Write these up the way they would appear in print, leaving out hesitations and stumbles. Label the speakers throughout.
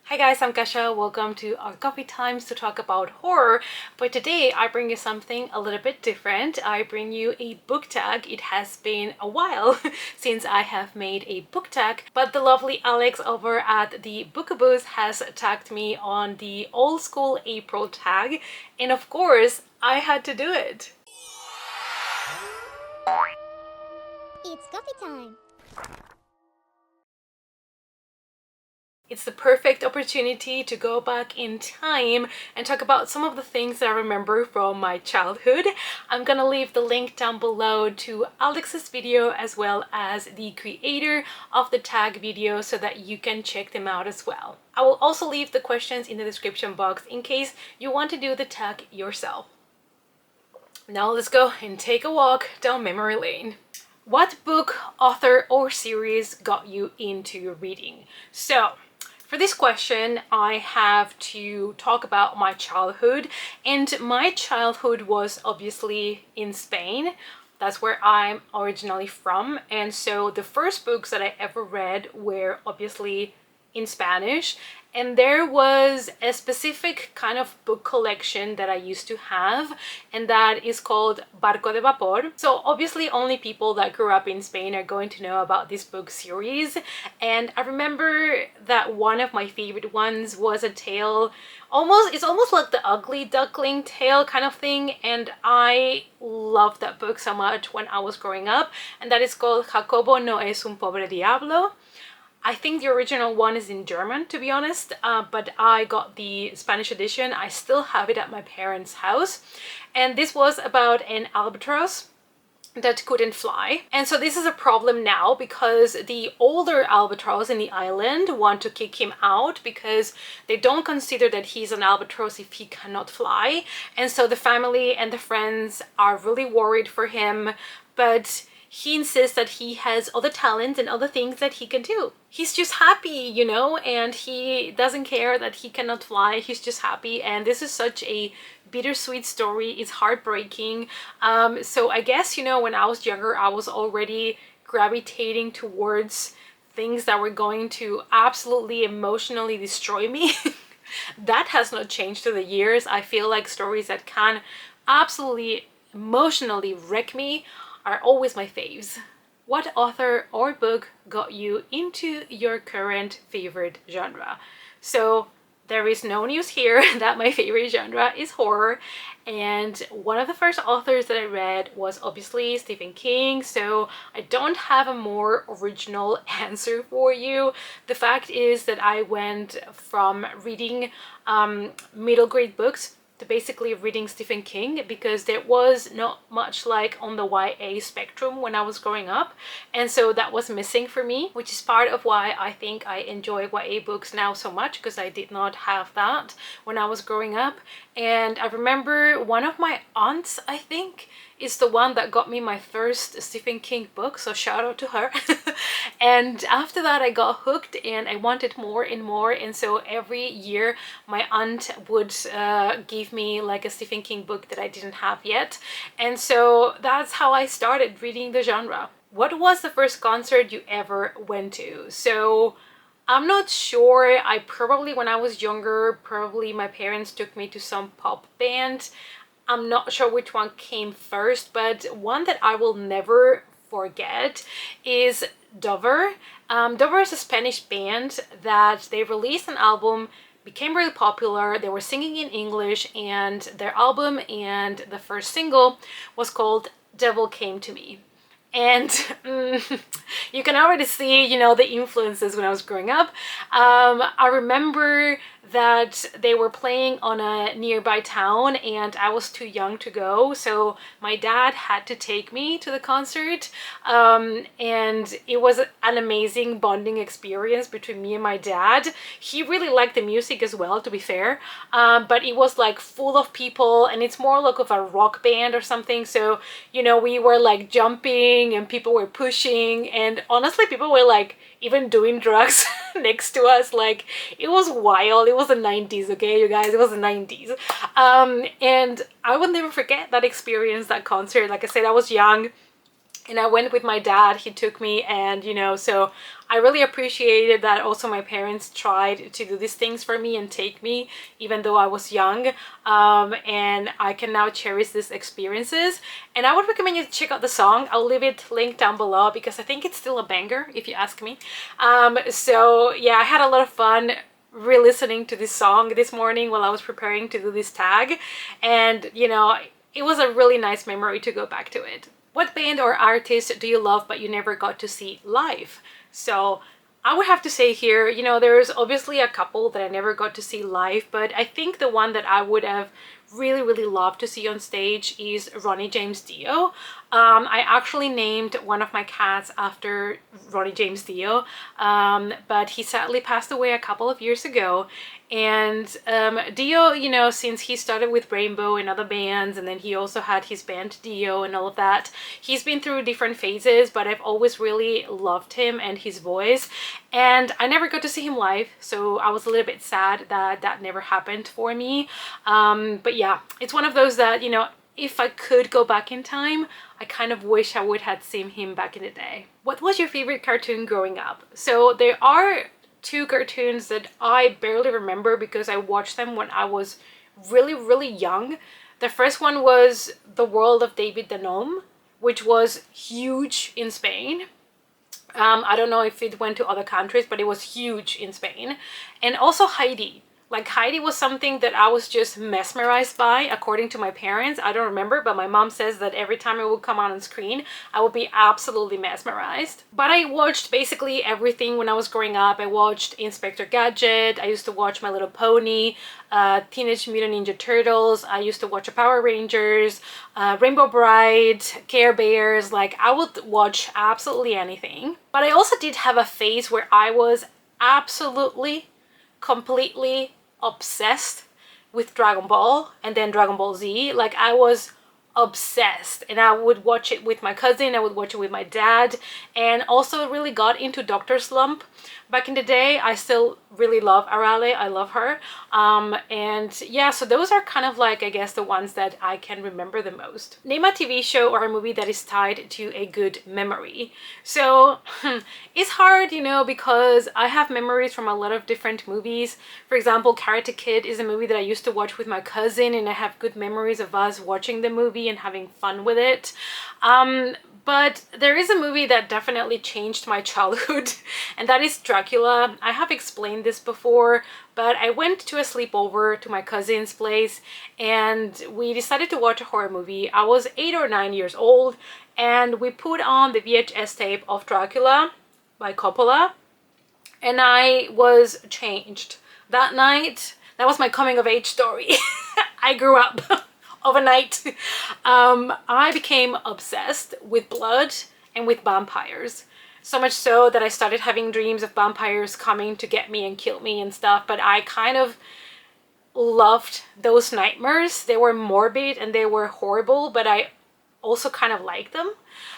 Speaker 1: Hi guys, I'm Kasha. Welcome to our coffee times to talk about horror. But today I bring you something a little bit different. I bring you a book tag. It has been a while since I have made a book tag, but the lovely Alex over at the Bookaboos has tagged me on the old school April tag, and of course I had to do it.
Speaker 2: It's coffee time!
Speaker 1: It's the perfect opportunity to go back in time and talk about some of the things that I remember from my childhood. I'm gonna leave the link down below to Alex's video as well as the creator of the tag video so that you can check them out as well. I will also leave the questions in the description box in case you want to do the tag yourself. Now let's go and take a walk down memory lane. What book, author, or series got you into reading? So, for this question, I have to talk about my childhood, and my childhood was obviously in Spain. That's where I'm originally from, and so the first books that I ever read were obviously in Spanish, and there was a specific kind of book collection that I used to have, and that is called Barco de Vapor. So obviously only people that grew up in Spain are going to know about this book series, and I remember that one of my favorite ones was a tale, it's almost like the Ugly Duckling tale kind of thing, and I loved that book so much when I was growing up, and that is called Jacobo no es un pobre diablo. I think the original one is in German, to be honest, but I got the Spanish edition. I still have it at my parents' house. And this was about an albatross that couldn't fly. And so this is a problem now because the older albatross in the island want to kick him out because they don't consider that he's an albatross if he cannot fly. And so the family and the friends are really worried for him, but he insists that he has other talents and other things that he can do. He's just happy, you know, and he doesn't care that he cannot fly. He's just happy, and this is such a bittersweet story. It's heartbreaking. So I guess, you know, when I was younger, I was already gravitating towards things that were going to absolutely emotionally destroy me. That has not changed through the years. I feel like stories that can absolutely emotionally wreck me are always my faves. What author or book got you into your current favorite genre? So there is no news here that my favorite genre is horror, and one of the first authors that I read was obviously Stephen King, so I don't have a more original answer for you. The fact is that I went from reading middle grade books to basically reading Stephen King because there was not much like on the YA spectrum when I was growing up, and so that was missing for me, which is part of why I think I enjoy YA books now so much, because I did not have that when I was growing up. And I remember one of my aunts, I think, is the one that got me my first Stephen King book, so shout out to her. And after that I got hooked and I wanted more and more, and so every year my aunt would give me like a Stephen King book that I didn't have yet, and so that's how I started reading the genre. What was the first concert you ever went to? So I'm not sure. I probably, when I was younger, probably my parents took me to some pop band. I'm not sure which one came first, but one that I will never forget is Dover. Dover is a Spanish band that they released an album, became really popular. They were singing in English, and their album and the first single was called Devil Came to Me. And you can already see, you know, the influences when I was growing up. I remember that they were playing on a nearby town and I was too young to go, so my dad had to take me to the concert, and it was an amazing bonding experience between me and my dad. He really liked the music as well, to be fair, but it was like full of people, and it's more like of a rock band or something, so you know, we were like jumping and people were pushing, and honestly people were like even doing drugs next to us. Like, it was wild. It was the 90s, okay, you guys, it was the 90s. And I will never forget that experience, that concert. Like I said, I was young, and I went with my dad. He took me, and so I really appreciated that also my parents tried to do these things for me and take me even though I was young, and I can now cherish these experiences. And I would recommend you to check out the song. I'll leave it linked down below because I think it's still a banger if you ask me. So yeah, I had a lot of fun re-listening to this song this morning while I was preparing to do this tag, and it was a really nice memory to go back to it. What band or artist do you love but you never got to see live? So I would have to say here, there's obviously a couple that I never got to see live, but I think the one that I would have really, really loved to see on stage is Ronnie James Dio. I actually named one of my cats after Ronnie James Dio, but he sadly passed away a couple of years ago. And Dio, since he started with Rainbow and other bands, and then he also had his band Dio and all of that, he's been through different phases, but I've always really loved him and his voice. And I never got to see him live, so I was a little bit sad that that never happened for me. But yeah, it's one of those that, if I could go back in time, I kind of wish I would have seen him back in the day. What was your favorite cartoon growing up? So there are two cartoons that I barely remember because I watched them when I was really, really young. The first one was The World of David the Gnome, which was huge in Spain. I don't know if it went to other countries, but it was huge in Spain. And also Heidi. Like, Heidi was something that I was just mesmerized by, according to my parents. I don't remember, but my mom says that every time it would come on screen, I would be absolutely mesmerized. But I watched basically everything when I was growing up. I watched Inspector Gadget, I used to watch My Little Pony, Teenage Mutant Ninja Turtles, I used to watch Power Rangers, Rainbow Bright, Care Bears. Like, I would watch absolutely anything. But I also did have a phase where I was absolutely, completely obsessed with Dragon Ball and then Dragon Ball Z. Like, I was obsessed, and I would watch it with my cousin, I would watch it with my dad, and also really got into Dr. Slump back in the day. I still really love Arale, I love her. And yeah, so those are kind of like, I guess, the ones that I can remember the most. Name a TV show or a movie that is tied to a good memory. So it's hard, because I have memories from a lot of different movies. For example, Karate Kid is a movie that I used to watch with my cousin, and I have good memories of us watching the movie and having fun with it. But there is a movie that definitely changed my childhood, and that is Dracula. I have explained this before, but I went to a sleepover to my cousin's place, and we decided to watch a horror movie. I was 8 or 9 years old, and we put on the VHS tape of Dracula by Coppola, and I was changed. That night, that was my coming of age story. I grew up overnight. I became obsessed with blood and with vampires. So much so that I started having dreams of vampires coming to get me and kill me and stuff. But I kind of loved those nightmares. They were morbid and they were horrible, but I also kind of liked them.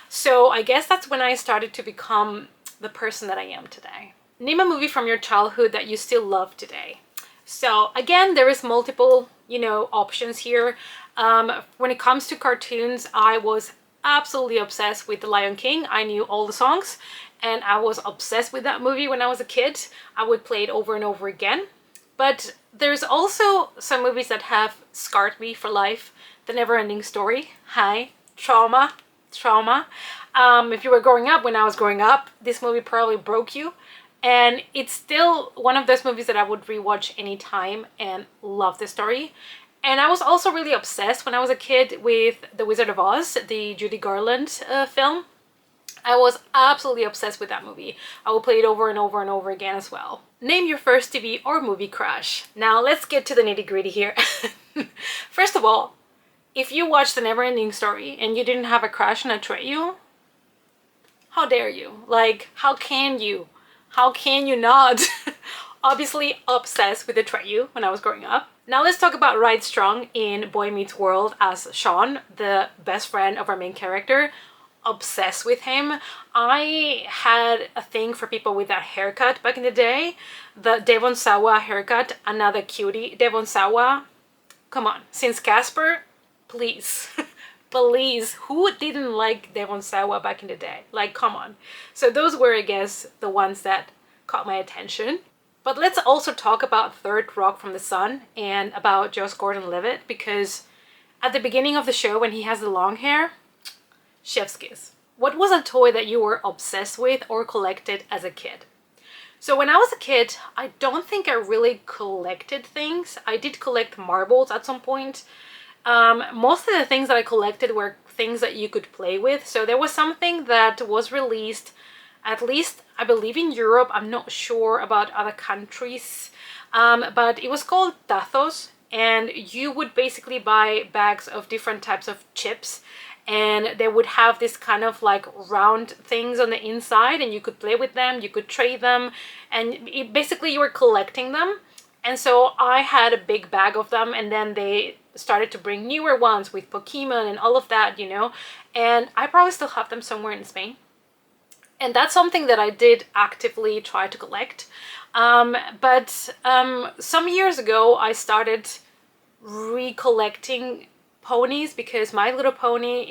Speaker 1: So I guess that's when I started to become the person that I am today. Name a movie from your childhood that you still love today. So again, there is multiple, options here. When it comes to cartoons, I was absolutely obsessed with The Lion King. I knew all the songs, and I was obsessed with that movie when I was a kid. I would play it over and over again. But there's also some movies that have scarred me for life. The Never-Ending Story. Hi. Trauma. If you were growing up when I was growing up, this movie probably broke you. And it's still one of those movies that I would rewatch anytime and love the story. And I was also really obsessed when I was a kid with The Wizard of Oz, the Judy Garland film. I was absolutely obsessed with that movie. I will play it over and over and over again as well. Name your first TV or movie crush. Now let's get to the nitty-gritty here. First of all, if you watched The Never-Ending Story and you didn't have a crush on Atreyu, how dare you? Like, how can you? How can you not? Obviously obsessed with Atreyu when I was growing up. Now let's talk about Ride Strong in Boy Meets World as Sean, the best friend of our main character. Obsessed with him. I had a thing for people with that haircut back in the day. The Devon Sawa haircut, another cutie. Devon Sawa, come on. Since Casper, please. Please, who didn't like Devon Sawa back in the day? Like, come on. So those were, I guess, the ones that caught my attention. But let's also talk about Third Rock from the Sun and about Josh Gordon-Levitt, because at the beginning of the show when he has the long hair, chef's kiss. What was a toy that you were obsessed with or collected as a kid? So when I was a kid, I don't think I really collected things. I did collect marbles at some point. Most of the things that I collected were things that you could play with. So there was something that was released, at least I believe in Europe. I'm not sure about other countries, but it was called Tazos, and you would basically buy bags of different types of chips, and they would have this kind of like round things on the inside, and you could play with them, you could trade them, and basically you were collecting them. And so I had a big bag of them, and then they started to bring newer ones with Pacman and all of that, you know, and I probably still have them somewhere in Spain. And that's something that I did actively try to collect. But some years ago, I started recollecting ponies, because My Little Pony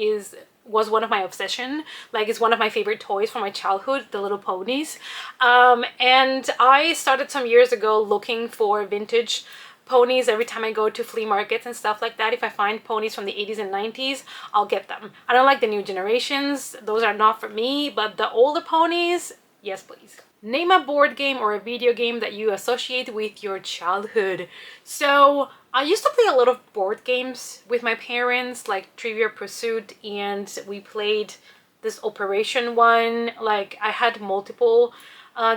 Speaker 1: was one of my obsession. Like, it's one of my favorite toys from my childhood, the little ponies. And I started some years ago looking for vintage ponies. Every time I go to flea markets and stuff like that, if I find ponies from the 80s and 90s, I'll get them. I don't like the new generations. Those are not for me, but the older ponies, yes please. Name a board game or a video game that you associate with your childhood. So I used to play a lot of board games with my parents, like Trivia Pursuit, and we played this Operation one. Like, I had multiple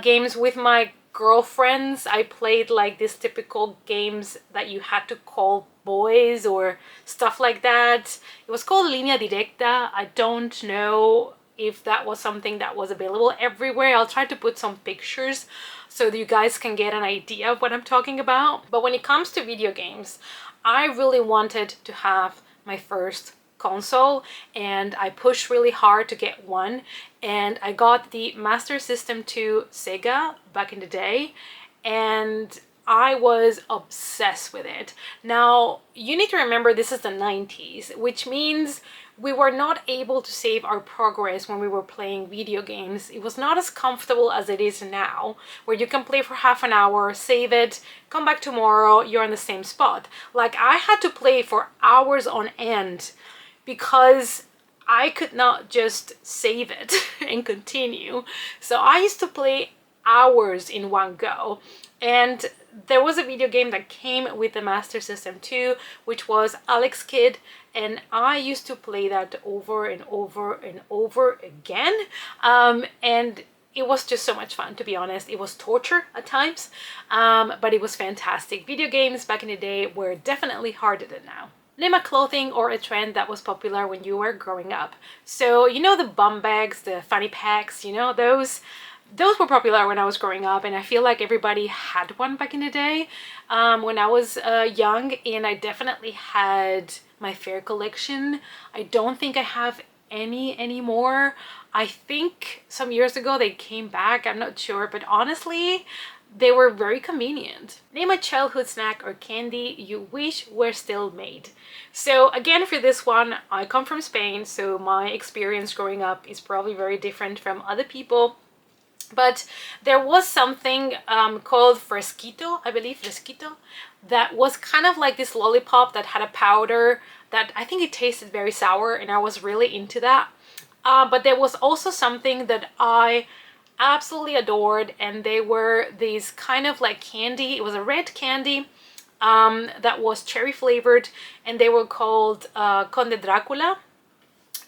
Speaker 1: games with my girlfriends. I played like these typical games that you had to call boys or stuff like that. It was called Línea Directa. I don't know if that was something that was available everywhere. I'll try to put some pictures so that you guys can get an idea of what I'm talking about. But when it comes to video games, I really wanted to have my first console, and I pushed really hard to get one, and I got the Master System 2 Sega back in the day, and I was obsessed with it. Now, you need to remember this is the 90s, which means we were not able to save our progress when we were playing video games. It was not as comfortable as it is now, where you can play for half an hour, save it, come back tomorrow, you're in the same spot. Like, I had to play for hours on end because I could not just save it and continue. So I used to play hours in one go. And there was a video game that came with the Master System 2, which was Alex Kidd, and I used to play that over and over and over again. And it was just so much fun, to be honest. It was torture at times, but it was fantastic. Video games back in the day were definitely harder than now. Name a clothing or a trend that was popular when you were growing up. So, you know, the bum bags, the fanny packs, you know, those were popular when I was growing up, and I feel like everybody had one back in the day when I was young, and I definitely had my fair collection. I don't think I have any anymore. I think some years ago they came back, I'm not sure, but honestly, they were very convenient. Name a childhood snack or candy you wish were still made. So again, for this one, I come from Spain, so my experience growing up is probably very different from other people. But there was something called Fresquito, I believe, Fresquito, that was kind of like this lollipop that had a powder that I think it tasted very sour, and I was really into that. But there was also something that I absolutely adored, and they were these kind of like candy. It was a red candy that was cherry flavored, and they were called Conde Dracula.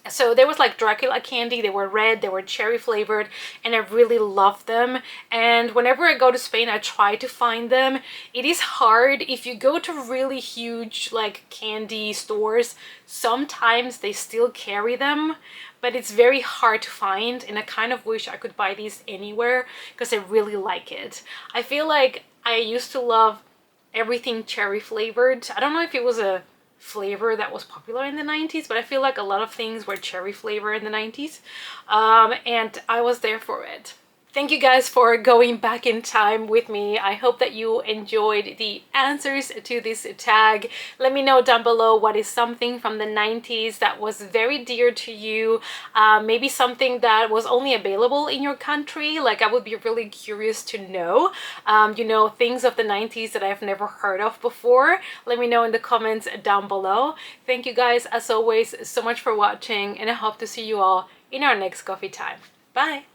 Speaker 1: So there was like Dracula candy. They were red, they were cherry flavored, and I really loved them. And whenever I go to Spain, I try to find them. It is hard. If you go to really huge like candy stores, sometimes they still carry them, but it's very hard to find, and I kind of wish I could buy these anywhere because I really like it. I feel like I used to love everything cherry flavored. I don't know if it was a flavor that was popular in the 90s, but I feel like a lot of things were cherry flavor in the 90s, and I was there for it. Thank you guys for going back in time with me. I hope that you enjoyed the answers to this tag. Let me know down below what is something from the 90s that was very dear to you. Maybe something that was only available in your country. Like, I would be really curious to know, things of the 90s that I've never heard of before. Let me know in the comments down below. Thank you guys, as always, so much for watching, and I hope to see you all in our next coffee time. Bye!